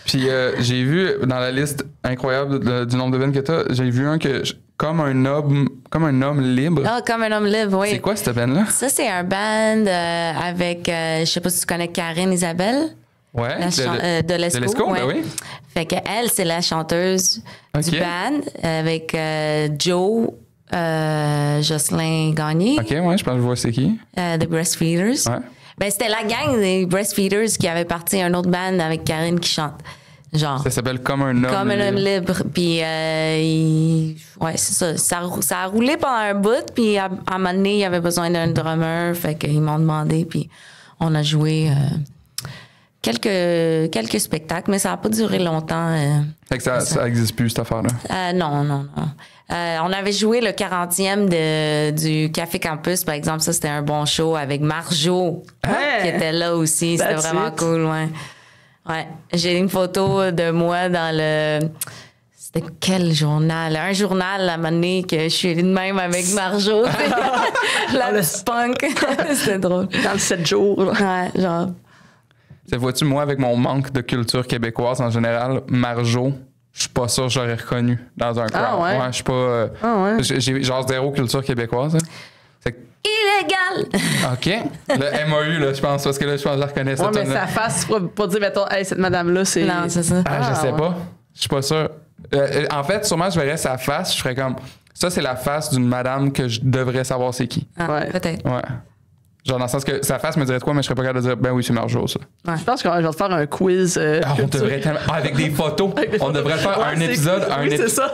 Puis j'ai vu dans la liste incroyable du nombre de bands que t'as, j'ai vu un que comme un homme libre. Ah, comme un homme libre, oui. C'est quoi cette band-là? Ça, c'est un band avec, je sais pas si tu connais Karine Isabelle. Ouais. De l'Esco. Ben oui. Fait qu'elle, c'est la chanteuse du band avec Joe, Jocelyn Gagné. OK, ouais, je pense que je vois c'est qui. The Breastfeeders. Ouais. Ben, c'était la gang des Breastfeeders qui avait parti à un autre band avec Karine qui chante. Genre. Ça s'appelle Comme un homme Comme un homme libre. Puis, ouais, c'est ça. Ça a roulé pendant un bout. Puis, à un moment donné, il y avait besoin d'un drummer. Fait qu'ils m'ont demandé. Puis, on a joué quelques spectacles, mais ça n'a pas duré longtemps. Fait que ça existe plus, cette affaire-là. Non. On avait joué le 40e du Café Campus, par exemple. Ça, c'était un bon show avec Marjo qui était là aussi. C'était vraiment cool, ouais. J'ai une photo de moi dans le... C'était quel journal? Un journal, à un moment donné, que je suis allée de même avec Marjo. La petite punk. C'était drôle. Dans le 7 jours. Là. Ouais, genre... Vois-tu, moi, avec mon manque de culture québécoise en général, Marjo, je suis pas sûr que j'aurais reconnu dans un crowd. Ah ouais? Je suis pas... J'ai genre zéro culture québécoise. Hein. Illégal! OK. Le MAU, là, je pense, parce que là, je pense que je la reconnais. Ouais, mais sa face, pour dire, mettons, hey, cette madame-là, c'est... Non, c'est ça. Je sais pas. Je suis pas sûr. En fait, sûrement, je verrais sa face, je ferais comme... Ça, c'est la face d'une madame que je devrais savoir c'est qui. Peut-être. Ouais. Genre, dans le sens que sa face me dirait de quoi, mais je serais pas capable de dire, ben oui, c'est Marjo, ça. Ouais. Je pense que je vais te faire un quiz. On devrait tellement... avec des photos. On devrait faire un épisode.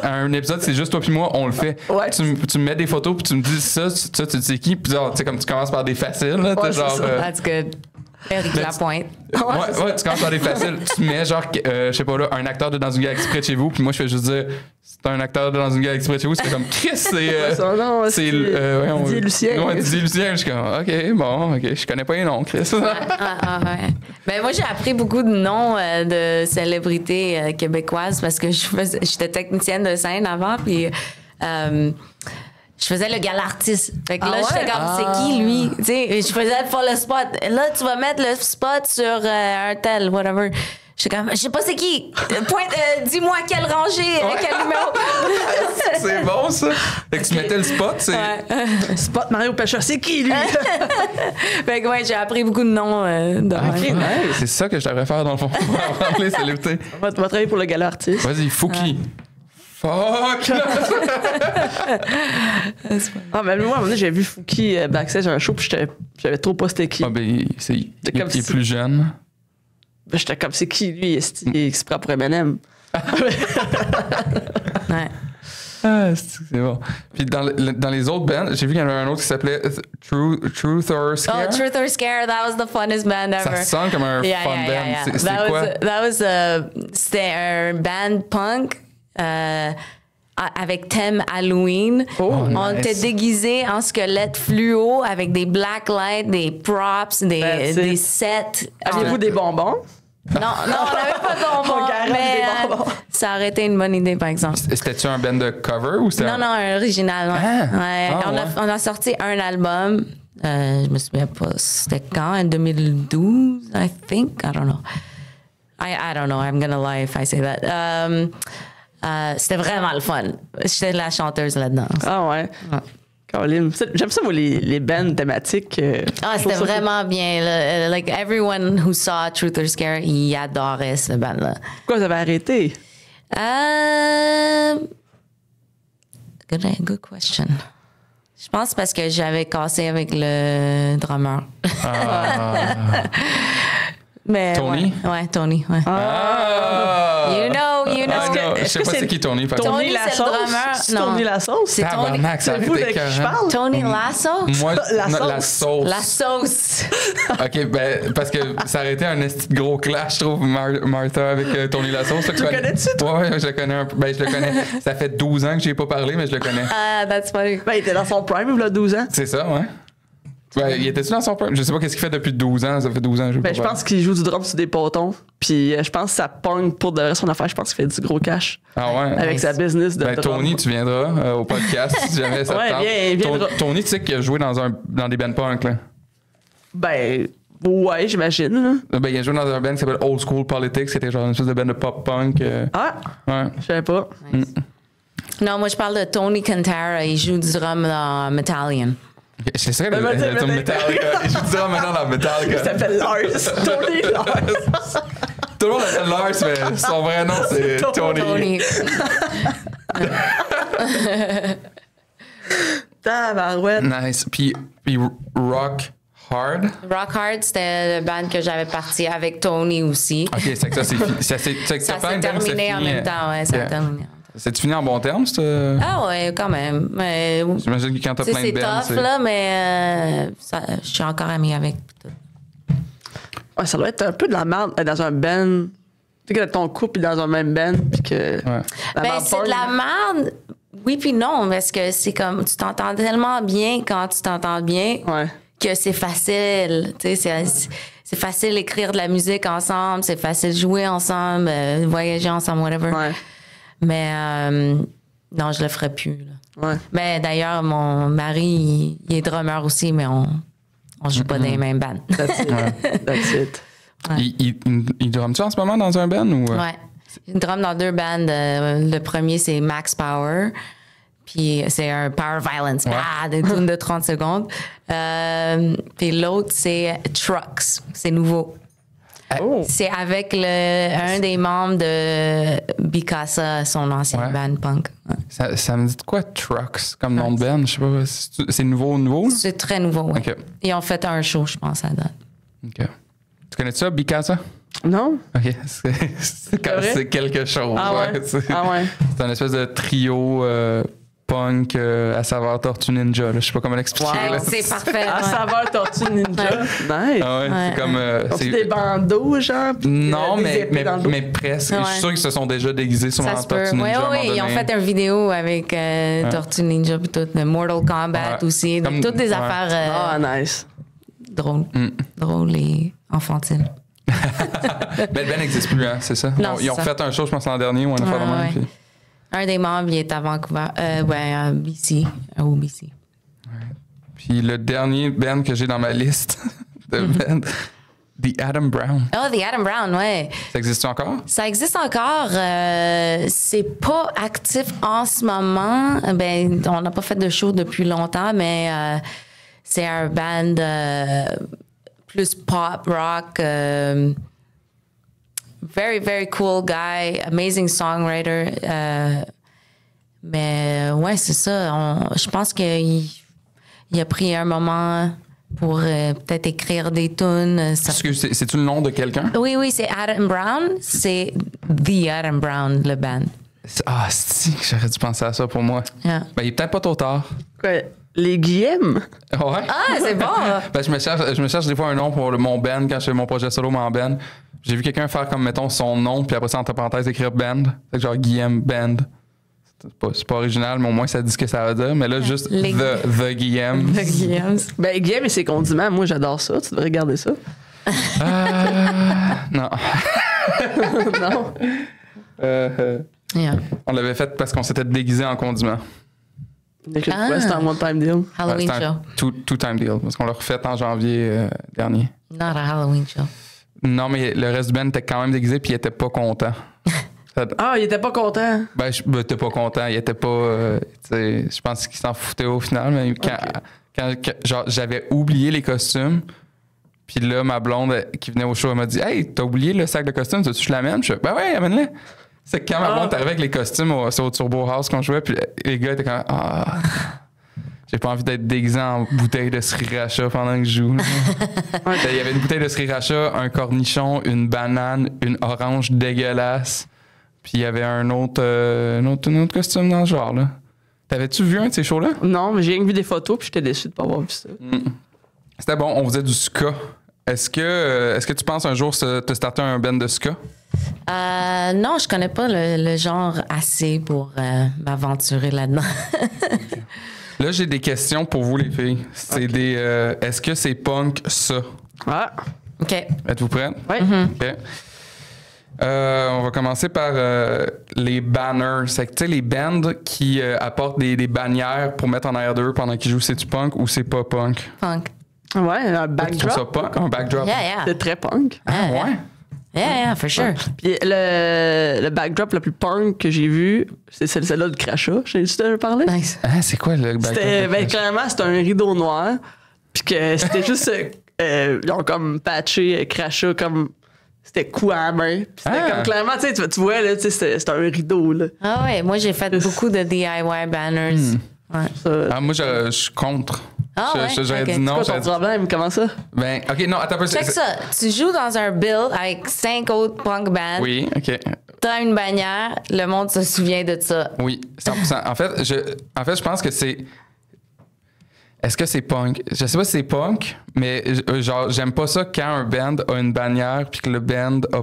Un épisode, c'est juste toi puis moi, on le fait. Ouais. Tu me mets des photos, puis tu me dis ça, tu sais qui, puis genre, tu sais, comme tu commences par des faciles, là, Ouais, genre. That's good. Eric Lapointe. Ouais, tu commences par des faciles. Tu mets genre, je sais pas là, un acteur de Dans une galaxie près de chez vous, puis moi je fais juste dire, c'est un acteur de Dans une galaxie près de chez vous, c'est comme Chris, c'est. C'est Didier Lucien. Ouais, Didier Lucien, je suis comme, ok, je connais pas les noms, Chris. Ouais. Ben moi j'ai appris beaucoup de noms de célébrités québécoises parce que j'étais technicienne de scène avant, puis. Je faisais le gala artiste. Fait que là, j'étais comme, c'est qui, lui? Tu sais, je faisais le spot. Là, tu vas mettre le spot sur un tel, whatever. J'étais comme, je sais pas c'est qui. Dis-moi quelle rangée, quel numéro. C'est bon, ça. Fait que tu mettais le spot, c'est... Spot Mario Pécha, c'est qui, lui? Fait que j'ai appris beaucoup de noms. C'est ça que je devrais faire, dans le fond. Pour les célébrités. On va travailler pour le gala artiste. Vas-y, Fouki. Fuck! Mais moi, à un moment donné, j'ai vu Fouki backstage à un show, puis j'avais trop pas c'était qui. Il est plus jeune. J'étais comme, c'est qui, lui? Il se prend pour M&M. C'est bon. Puis dans les autres bands, j'ai vu qu'il y en avait un autre qui s'appelait Truth or Scare. Oh, Truth or Scare, that was the funnest band ever. Ça sonne comme un fun band. C'était quoi? C'était un band punk. Avec thème Halloween. On était déguisés en squelette fluo avec des black lights, des props, des sets. Avez-vous des bonbons? Non, on n'avait pas de bonbons. Mais ça aurait été une bonne idée, par exemple. C'était-tu un band de cover ou c'était... Non, un original. On a sorti un album. Je me souviens pas. C'était quand? En 2012, I think? I don't know. I don't know. I'm gonna lie if I say that. C'était vraiment le fun. J'étais la chanteuse là-dedans. Ah ouais. Caroline, j'aime ça, moi, les bands thématiques. C'était vraiment bien. Là. Like, everyone who saw Truth or Scare, il adorait ce band-là. Pourquoi vous avez arrêté? Good question. Je pense parce que j'avais cassé avec le drummer. Mais, Tony? Ouais, Tony. Ouais. You know. Je sais pas c'est qui Tony. Tony Lasso? C'est Tony Lasso? C'est Tony. C'est vous de qui je parle? Tony Lasso? Moi, la sauce. La sauce. OK, ben, parce que ça aurait été un esti de gros clash, je trouve, Martha avec Tony Lasso. Tu le connais-tu, toi? Ouais, je le connais un peu. Ben, je le connais. Ça fait 12 ans que j'ai pas parlé, mais je le connais. That's funny. Ben, il était dans son prime, il a 12 ans. C'est ça, ouais. Ben, il était-tu dans son prime? Je sais pas qu'est-ce qu'il fait depuis 12 ans. Ça fait 12 ans que je pense qu'il joue du drum sur des potons. Puis je pense que ça pogne pour de vrai son affaire. Je pense qu'il fait du gros cash. Ah ouais? Avec sa business de drum. Tony, tu viendras au podcast si jamais ça te tente. Viens. Tony, tu sais qu'il a joué dans des bands punk, là? Ben, ouais, j'imagine. Ben, il a joué dans un band qui s'appelle Old School Politics. C'était genre une espèce de band de pop-punk. Ouais. Je savais pas. Nice. Non, moi, je parle de Tony Cantara. Il joue du drum dans Metallian. C'est ça, le Metallica. Il joue du drum maintenant dans Metallica. Il s'appelle Lars. Tony Lars. Tout le monde l'appelle Lars, mais son vrai nom, c'est Tony. Tabarouette. Nice. Puis Rock Hard. Rock Hard, c'était le band que j'avais parti avec Tony aussi. OK, c'est que ça s'est terminé en même temps. Ouais, ça a terminé. C'est-tu fini en bon terme, Ah ouais, quand même. Mais, j'imagine que quand t'as plein de bands... C'est tough, là, mais je suis encore amie avec. Ouais, ça doit être un peu de la merde être dans un band. Tu sais que ton couple est dans un même band, puis que. Ouais. C'est de la merde. Oui, puis non, parce que c'est comme tu t'entends tellement bien quand tu t'entends bien Ouais. que c'est facile. Tu sais, c'est facile d'écrire de la musique ensemble, c'est facile de jouer ensemble, voyager ensemble, whatever. Ouais. Mais non, je le ferais plus. Là. Ouais. Mais d'ailleurs, mon mari, il est drummer aussi, mais on joue pas dans les mêmes bands. That's it. That's it. Ouais. Il drumme-tu en ce moment dans un band ou? Ouais. Je drum dans 2 bands. Le premier, c'est Max Power. Puis c'est un Power Violence. Ouais. Des tunes de 30 secondes. Puis l'autre, c'est Trucks. C'est nouveau. Oh. C'est avec un des membres de Bicasa, son ancien Ouais. band punk. Ouais. Ça me dit de quoi, Trucks, comme nom de band? Je sais pas. C'est nouveau? C'est très nouveau, ouais. OK. Ils ont fait un show, je pense, à date. OK. Tu connais ça, Bicasa? Non? OK. C'est quelque chose. Ah ouais? C'est Ah ouais. c'est un espèce de trio punk à saveur Tortue Ninja. Là. Je sais pas comment l'expliquer. Wow. là. C'est parfait. À ouais. saveur Tortue Ninja. Nice. Ah ouais, Ouais. c'est comme... Ont-tu des bandeaux, genre? Puis, Non, des mais, épées dans le dos? mais presque. Ouais. Je suis sûr qu'ils se sont déjà déguisés sur Ça un se peut. Tortue Oui, Ninja. à un moment ils ont donné. fait une vidéo avec Tortue Ninja puis tout, le Mortal Kombat Ouais. aussi. Comme- Toutes des ouais. affaires Ah, nice. drôles. Drôles et enfantines. Ben, le band n'existe plus, hein, c'est ça? Non, Ils ont c'est ça. fait un show, je pense, l'an dernier ou un affaire de même. Ouais. puis- Un des membres, il est à Vancouver. À BC. Au BC. Puis le dernier band que j'ai dans ma liste de bands, The Adam Brown. Oh, The Adam Brown, ouais. Ça existe encore? Ça existe encore. C'est pas actif en ce moment. Ben, on n'a pas fait de show depuis longtemps, mais c'est un band plus pop rock. Very, very cool guy. Amazing songwriter. Mais ouais, c'est ça. Je pense qu'il a pris un moment pour peut-être écrire des tunes. Ça Est-ce que c'est-tu le nom de quelqu'un? oui, c'est Adam Brown. C'est The Adam Brown, le band. Ah, si, j'aurais dû penser à ça pour moi. Yeah. Ben, il est peut-être pas trop tard. Quoi? Les Guillem? Ouais. Ah, c'est bon! Ben, je me cherche des fois un nom pour mon band quand je fais mon projet solo, mon band. J'ai vu quelqu'un faire comme, mettons, son nom, puis après ça, entre parenthèses, écrire band. Fait que genre Guillaume Band. C'est pas original, mais au moins ça dit ce que ça veut dire. Mais là, juste Les- The Guillaume. Le Guillaume. Ben, Guillem et ses condiments, moi, j'adore ça. Tu devrais regarder ça. Non. Non? Yeah. On l'avait fait parce qu'on s'était déguisé en condiment. Écoute, ouais, c'est un one-time deal. Halloween C'était show. un two-time deal, parce qu'on l'a refait en janvier dernier. Not a Halloween show. Non, mais le reste du band était quand même déguisé, puis il était pas content. Ah, il était pas content. Ben, je t'es pas content. Il était pas. Tu sais, je pense qu'il s'en foutait au final. Mais quand genre, j'avais oublié les costumes, puis là, ma blonde qui venait au show, elle m'a dit Hey, t'as oublié le sac de costumes, tu je l'amène? Je fais Ben ouais, amène-le. C'est que quand ma blonde est arrivée avec les costumes c'est au Turbo House qu'on jouait, puis les gars étaient comme Ah, j'ai pas envie d'être déguisé en bouteille de sriracha pendant que je joue. Il y avait une bouteille de sriracha, un cornichon, une banane, une orange dégueulasse. Puis il y avait un autre costume dans le genre, là. T'avais-tu vu un de ces shows-là? Non, mais j'ai rien que vu des photos, puis j'étais déçu de pas avoir vu ça. C'était bon, on faisait du ska. Est-ce que tu penses un jour te starter un band de ska? Non, je connais pas le genre assez pour m'aventurer là-dedans. Là, j'ai des questions pour vous, les filles. C'est des... est-ce que c'est punk, ça? Ah, OK. Êtes-vous prêtes? ouais. OK. On va commencer par les banners. C'est que, tu sais, les bands qui apportent des bannières pour mettre en arrière d'eux pendant qu'ils jouent, c'est-tu punk ou c'est pas punk? Punk. Ouais, un Tu trouves ça backdrop. punk? Un backdrop? Yeah, yeah. C'est très punk. Ah, Yeah, ouais? Yeah, for sure. Puis le backdrop le plus punk que j'ai vu, c'est celle-là de Crachat. J'ai déjà parlé. Nice. Ah, c'est quoi le backdrop? C'était, ben, clairement, c'était un rideau noir. Puis que c'était juste. Ils ont comme patché Crachat comme. C'était coup à la main. Puis c'était Ah. comme clairement, tu vois, là, tu sais, c'était un rideau, là. Ah ouais, moi, j'ai fait beaucoup de DIY banners. Ouais. Ça, Ah, moi, je suis contre. Ah, ouais? J'aurais Ok. dit non. c'est quoi J'aurais ton dit, problème? Comment ça? ben, OK, non, attends un peu. Check ça. Tu joues dans un bill avec 5 autres punk bands. Oui, OK. T'as une bannière, le monde se souvient de ça. Oui, 100%. En fait, je pense que c'est... Est-ce que c'est punk? Je sais pas si c'est punk, mais genre, j'aime pas ça quand un band a une bannière puis que le band a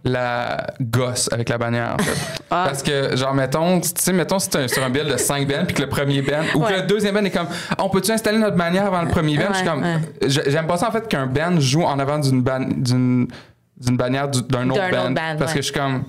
la gosse avec la bannière, en fait. Parce que, genre, mettons, tu sais, mettons, si t'es sur un bill de 5 bands puis que le premier band, ou que le deuxième band est comme, on peut-tu installer notre bannière avant le premier band? Je suis comme, j'aime pas ça, en fait, qu'un band joue en avant d'une bannière d'un autre band. Parce que je suis comme,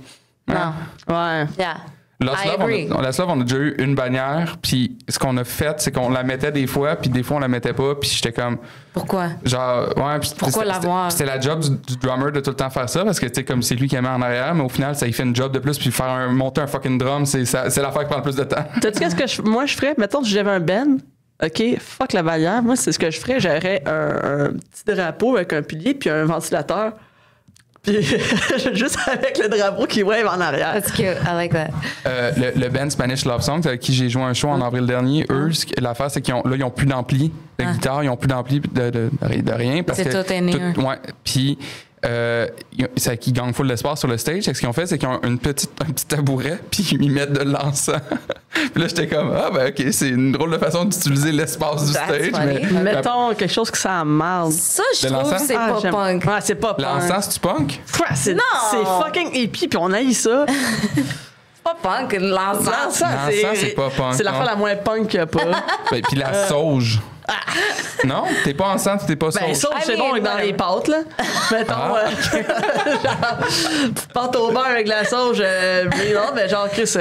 Non. Ouais. Yeah. Lost Love, on a déjà eu une bannière, puis ce qu'on a fait, c'est qu'on la mettait des fois, puis des fois on la mettait pas, puis j'étais comme... Pourquoi? Genre, ouais, puis pourquoi l'avoir? C'était la job du drummer de tout le temps faire ça, parce que, tu sais, comme c'est lui qui aimait en arrière, mais au final, ça lui fait une job de plus, puis monter un fucking drum, c'est l'affaire qui prend le plus de temps. T'as-tu qu'est-ce que moi je ferais? Mettons, si j'avais un band, OK, fuck la bannière. Moi, c'est ce que je ferais. J'aurais un petit drapeau avec un pilier puis un ventilateur. Puis juste avec le drapeau qui wave en arrière. That's cute. I like that. Le band Spanish Love Songs, avec qui j'ai joué un show en avril dernier, eux, l'affaire, c'est qu'ils ont plus d'ampli de guitare, ils ont plus d'ampli de rien. Parce c'est que tout énu. Ouais. Puis, c'est qu'ils gagnent full l'espace sur le stage. Ce qu'ils ont fait, c'est qu'ils ont un petit tabouret, puis ils mettent de l'encens. Puis là, j'étais comme, ben, OK, c'est une drôle de façon d'utiliser l'espace du stage. Mais, mettons quelque chose qui sent mal. Ça, je trouve que c'est pas punk. Ouais, c'est pas punk. L'encens, c'est-tu punk? C'est fucking hippie, puis on haït ça. C'est pas punk, l'encens. L'encens, c'est pas punk. C'est l'affaire la moins punk qu'il y a pas. Ben, puis la sauge. Non? T'es pas encens, t'es pas sauge. Ben, sauge, c'est bon dans les pâtes, là. Mettons, genre, petite pâte au beurre avec la sauge. Non, mais genre, Chris...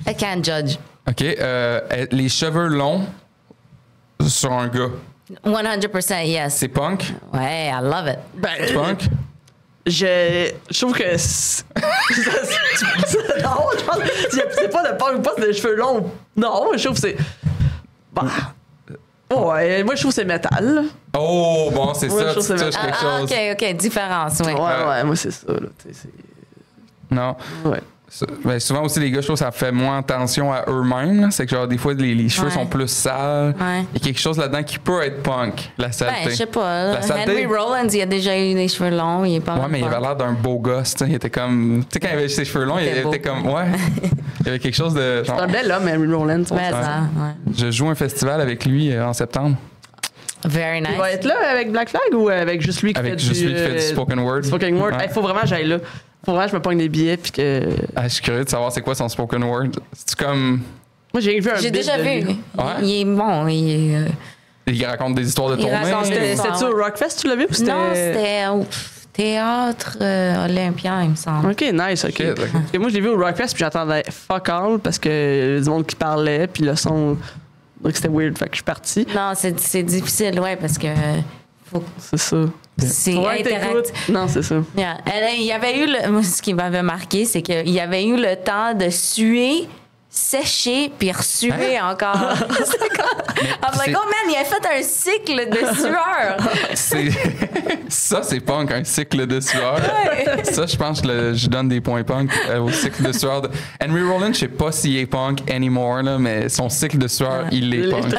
I can't judge. OK. Les cheveux longs sur un gars. 100% yes. C'est punk? Ouais, I love it. Ben, C'est punk? Je trouve que... non, je pense c'est pas de punk, pas des cheveux longs. Non, je trouve que c'est... Bah... Ouais, moi je trouve que c'est métal. Oh, bon, c'est ouais, ça, tu touches quelque chose. OK, différence, oui. Ouais, moi c'est ça, là. Non. Ouais. Ben, souvent aussi, les gars, je trouve que ça fait moins attention à eux-mêmes. Là. C'est que, genre, des fois, les cheveux sont plus sales. Ouais. Il y a quelque chose là-dedans qui peut être punk, la saleté. Ben, je sais pas. La saleté... Henry Rollins, il a déjà eu des cheveux longs. Il est pas Ouais, mais il avait l'air d'un beau gosse. T'sais. Il était comme. Tu sais, quand il avait ses cheveux longs, il était comme. Ouais. Il y avait quelque chose de. Genre... C'est un bel homme, Henry Rollins. Ouais, ça, ouais. Je joue un festival avec lui en septembre. Very nice. Il va être là avec Black Flag ou avec juste lui qui fait juste lui qui fait du spoken word. Spoken word. Il faut vraiment que j'aille là. Faut vraiment que je me pogne des billets puis que... je suis curieux de savoir c'est quoi son spoken word. C'est comme... Moi, j'ai vu un J'ai déjà vu. Ouais. Il est bon. Il raconte des histoires de tournée. C'était-tu au Rockfest, tu l'as vu? Non, c'était au théâtre Olympien, il me semble. OK, nice, OK. Parce que moi, je l'ai vu au Rockfest puis j'entendais fuck all parce que y avait du monde qui parlait puis le son... Donc c'était weird, fait que je suis parti. Non, c'est difficile, ouais, parce que... C'est ça. C'est interactif. Non, c'est ça. Yeah. Il y avait eu moi, ce qui m'avait marqué, c'est qu'il y avait eu le temps de suer, sécher, puis ressuer encore. I'm like, oh man, il a fait un cycle de sueur. Ça, c'est punk, un cycle de sueur. Ouais. Ça, je pense que je donne des points punk au cycle de sueur. Henry Rollins, je sais pas s'il est punk anymore, là, mais son cycle de sueur, il est punk.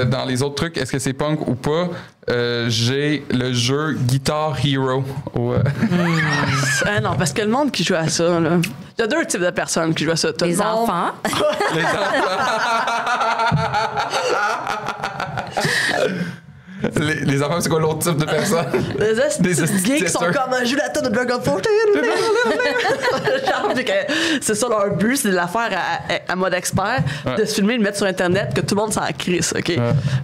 Dans les autres trucs, est-ce que c'est punk ou pas? J'ai le jeu Guitar Hero. Non, parce que le monde qui joue à ça, là, il y a deux types de personnes qui jouent à ça. Les enfants. Les enfants. Les enfants, c'est quoi l'autre type de personnes? Des gays qui sont comme un jeu la tête de Dragon Force. C'est ça leur but, c'est de la faire à mode expert, de se filmer, de le mettre sur Internet, que tout le monde s'en crisse, OK?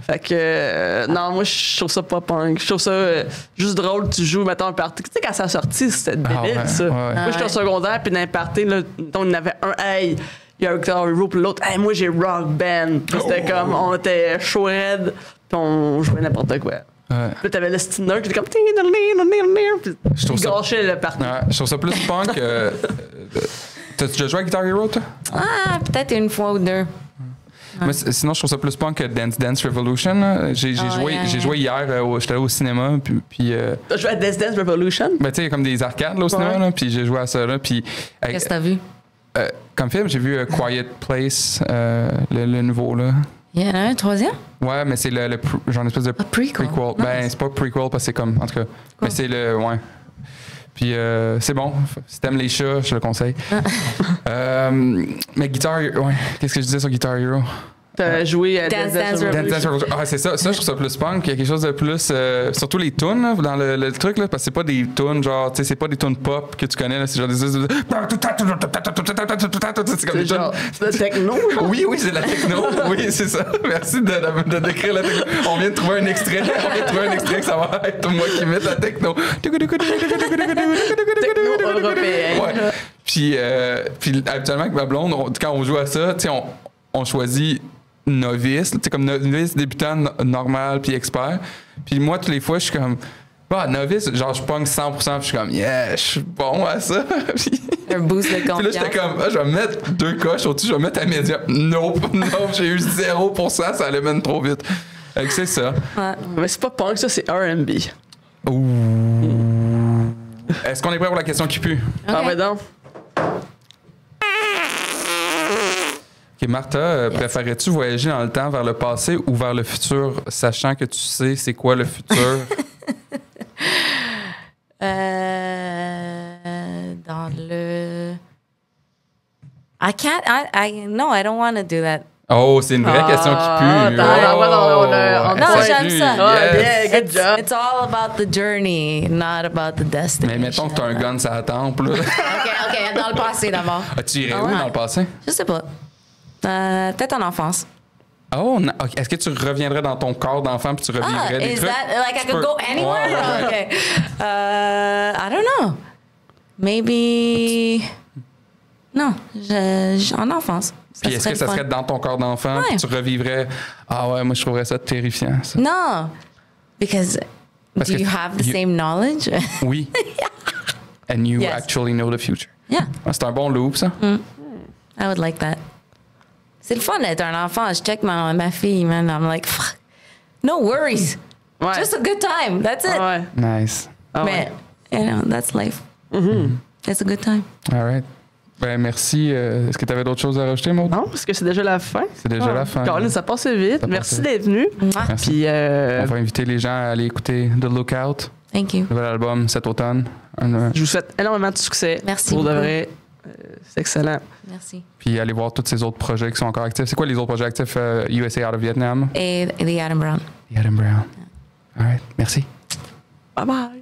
Fait que, non, moi, je trouve ça pas punk. Je trouve ça juste drôle, tu joues, mettons, un party. Tu sais, quand ça a sorti, c'était débile, ça. Moi, j'étais au secondaire, puis dans un party, là, on en avait un, hey, il y a un Guitar Hero, puis l'autre, hey, moi, j'ai Rock Band. C'était comme, on était chouette. Puis on jouait n'importe quoi. Puis là, t'avais le Stinner qui était comme... Puis il gâchait le party. Je trouve ça plus punk. T'as-tu déjà joué à Guitar Hero, toi? Peut-être une fois ou deux. Mais sinon, je trouve ça plus punk que Dance Dance Revolution. J'ai joué hier, j'étais allé au cinéma. Puis t'as joué à Dance Dance Revolution? Ben, tu sais, il y a comme des arcades là, au cinéma, là, puis j'ai joué à ça. Là, puis, qu'est-ce que t'as vu? Comme film, j'ai vu Quiet Place, le nouveau. Là. Il y en a un troisième? Ouais, mais c'est genre une espèce de prequel. Ben, c'est pas prequel parce que c'est comme, en tout cas. Cool. Mais c'est le, ouais. Puis c'est bon. Si t'aimes les chats, je le conseille. Mais Guitar Hero, ouais. Qu'est-ce que je disais sur Guitar Hero? T'as joué à Dance Dance Revolution. Ah, c'est ça. Ça, je trouve ça plus punk. Il y a quelque chose de plus. Surtout les tunes, là, dans le truc, là, parce que c'est pas des tunes, genre, tu sais, c'est pas des tunes pop que tu connais, là. C'est genre des. C'est comme des Genre, c'est le techno, genre. Oui, c'est la techno. Oui, c'est ça. Merci de décrire la techno. On vient de trouver un extrait. Que ça va être moi qui imite la techno. Techno européen. Ouais. Puis habituellement, avec ma blonde, quand on joue à ça, tu sais, on choisit novice, tu sais, comme novice, débutant, normal, puis expert. Puis moi, toutes les fois, je suis comme, novice, genre, je pogne 100%, puis je suis comme, yeah, je suis bon à ça. Puis, Un boost de puis là, confiance. j'étais comme, je vais mettre 2 coches au-dessus, je vais mettre à médium. Nope, j'ai eu 0%, ça allait même trop vite. C'est ça. Ouais. Mais c'est pas punk, ça, c'est R&B. Ouh. Est-ce qu'on est prêt pour la question qui pue? Ah, ben donc. OK, Martha, préférais-tu voyager dans le temps vers le passé ou vers le futur, sachant que tu sais c'est quoi le futur? Dans le... No, I don't want to do that. Oh, c'est une vraie question qui pue. Non, j'aime ça. Yeah, good job. It's all about the journey, not about the destination. Mais mettons que tu as un gun sur la tempe. Là. OK, dans le passé d'abord. Tu irais Ah où ouais. dans le passé? Je sais pas. Peut-être en enfance. Oh, okay. Est-ce que tu reviendrais dans ton corps d'enfant puis tu revivrais des Is trucs? that like I Tu could peux. go anywhere? Ouais. Okay. I don't know. Maybe. Non, en enfance. Puis est-ce que ça serait dans ton corps d'enfant Ouais. puis tu revivrais? Ah ouais, moi je trouverais ça terrifiant. Ça. Non. Because Parce do que you have the you- same knowledge? Oui. And you Yes. actually know the future. Yeah, Ah, c'est un bon loop, ça. I would like that. C'est le fun d'être un enfant. Je check ma fille, man. I'm like, fuck. No worries. Ouais. Just a good time. That's it. Ouais. Nice. Ah ouais. Mais, you know, that's life. It's a good time. All right. Ben, merci. Est-ce que tu avais d'autres choses à rajouter, Maud? Non, parce que c'est déjà la fin. C'est déjà la fin. Caroline, ça passe vite. Ça Merci passe d'être venu. Merci. Puis, On va inviter les gens à aller écouter The Lookout, Thank you. nouvel album cet automne. je vous souhaite énormément de succès. Merci Pour de beaucoup. vrai, c'est excellent. Merci. Puis aller voir tous ces autres projets qui sont encore actifs. C'est quoi les autres projets actifs USA Out of Vietnam? Et The Adam Brown. The Adam Brown. All right. Merci. Bye bye.